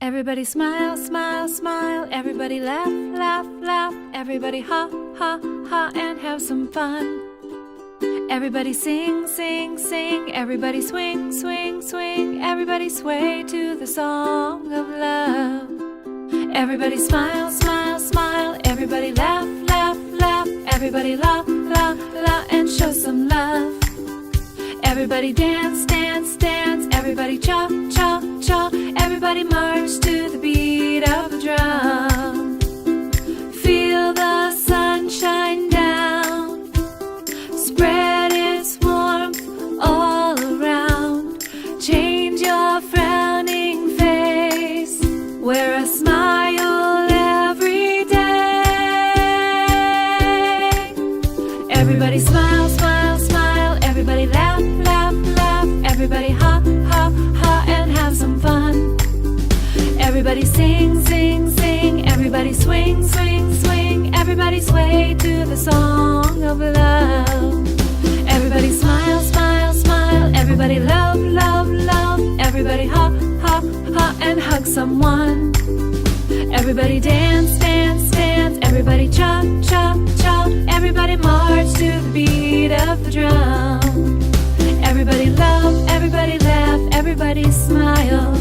Everybody smile, smile, smile. Everybody laugh, laugh, laugh. Everybody ha, ha, ha, and have some fun. Everybody sing, sing, sing. Everybody swing, swing, swing. Everybody sway to the song of love. Everybody smile, smile, smile. Everybody laugh, laugh, laugh. Everybody laugh, laugh, laugh, and show some love. Everybody dance, dance, dance. Everybody cha, cha, cha. Everybody march to the beat of the drum. Feel the sunshine down, spread its warmth all around. Change your frowning face, wear a smile every day. Everybody smile, smile, smile. Everybody laugh, laugh, laugh. Everybody ha, ha, ha, and have some fun. Everybody sing, sing, sing. Everybody swing, swing, swing. Everybody sway to the song of love. Everybody smile, smile, smile. Everybody love, love, love. Everybody ha, ha, ha, and hug someone. Everybody dance, dance, dance. Everybody cha, cha, cha. Everybody march to the beat of the drum. Everybody love, everybody laugh, everybody smile.